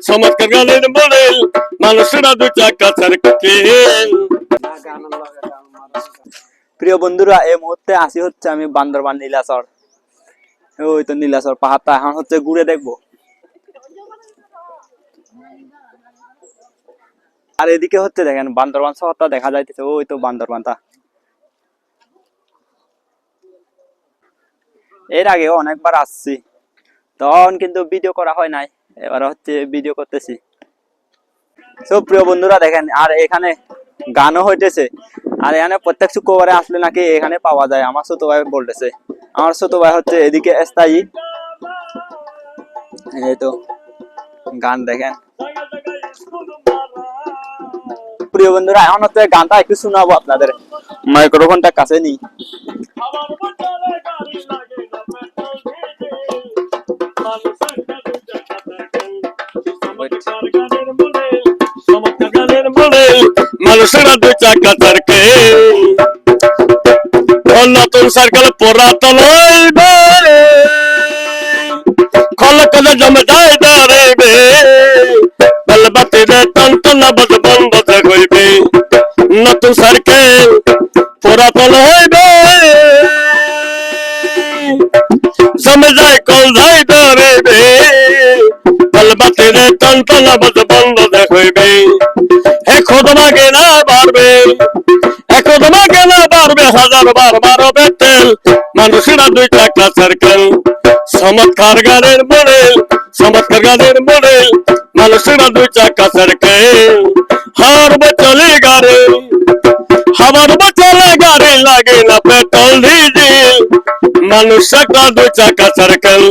চমৎকার গানের মডেল মানুষেরা দু চাকা সার্কেল। প্রিয় বন্ধুরা, এই মুহূর্তে আসি হচ্ছে আমি বান্দরবান নীলাচর। ওই তো নীলাচর পাহাড়টা এখন হচ্ছে ঘুরে দেখবো। আর এদিকে হচ্ছে দেখেন বান্দরবান শহরটা দেখা যাইতেছে, ওই তো বান্দরবানটা। এর আগেও অনেকবার আসছি, তখন কিন্তু ভিডিও করা হয় নাই, এবার হচ্ছে ভিডিও করতেছি। তো প্রিয় বন্ধুরা দেখেন, আর এখানে গানও হইতেছে। আর এখানে প্রত্যেক শুক্রবারে আসলে নাকি এখানে পাওয়া যায়, আমার ছোট ভাই বলতেছে। আমার ছোট ভাই হচ্ছে এদিকে স্থায়ী। এই তো গান দেখেন। প্রিয় বন্ধুরা, এখন হচ্ছে গানটা একটু শোনাবো আপনাদের, মাইক্রোফোনটা কাছে নি। মানুষেরা দু চাকা সার্কেল, নতুন সার্কেল পুরাতন হইবে, খল কলে জমে যায় দাঁড়াইবে, বেলবাতিরে টনটনা বজ বন্ধ হইবে। নতুন সার্কেল পুরাতন হইবে, জমে যায় কল যায় দাঁড়াইবে, বেলবাতিরে টনটনা বজ বন্ধ হইবে। এখন তোমাকে না পারবে, এখন তোমাকে না পারবে, হাজার বার বারবে তেল। মানুষেরা দুই চাকা সার্কেল, চমৎকার গানের মডেল, চমৎকার গানের মডেল মানুষেরা দুই চাকা সার্কেল। হার চলে গাড়ি, হাওয়ার চলে গাড়ি, লাগে না পেট্রোল ডিজেল। মানুষ একটা দুই চাকা সার্কেল,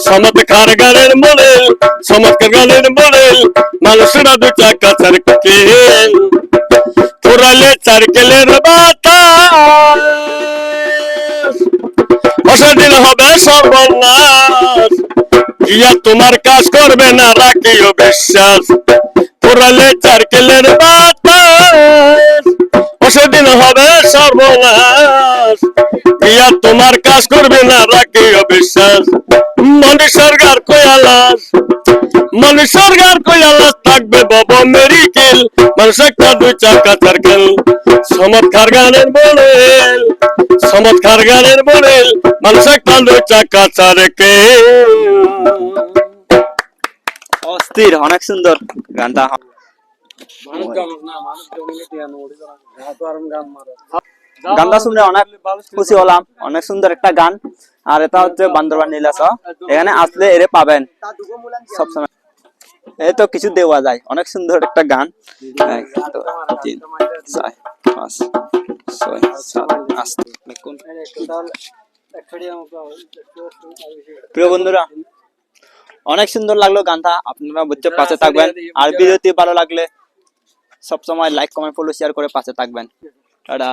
চমৎকার গানের মডেল, চমৎকার গানের মডেল মানুষেরা দুই চাকা সার্কেল। পুরালে সার্কেলের বাতাস, সেদিন হবে সর্বনাশ। ইয়া তোমার কাজ করবে না, রাখিও বিশ্বাস। পুরালে সার্কেলের বাতাস, সেদিন হবে সর্বনাশ। ইয়া তোমার কাজ করবে না, রাখিও বিশ্বাস। মনি সরকার কয়ালাস, মনি সরকার কয়ালাস থাকবে বব মেরিকেল। মানুষ একটা দুই চাকা সার্কেল, চমৎকার গানের মডেল, চমৎকার গানের মডেল মানুষ একটা দুই চাকা সার্কেল। অস্থির, অনেক সুন্দর গানটা। গানটা শুনে অনেক খুশি হলাম, অনেক সুন্দর একটা গান। আর এটা হচ্ছে বান্দরবান নীলাচর, এখানে আসলে এরে পাবেন সবসময়। এই তো কিছু দেওয়া যায়, অনেক সুন্দর একটা গান। 1 2 3 4 5 6 7 8। প্রিয় বন্ধুরা, অনেক সুন্দর লাগলো গানটা। আপনারা বুঝতে পাশে থাকবেন, আর ভিডিওটি ভালো লাগলে সবসময় লাইক কমেন্ট ফলো শেয়ার করে পাশে থাকবেন। টাটা।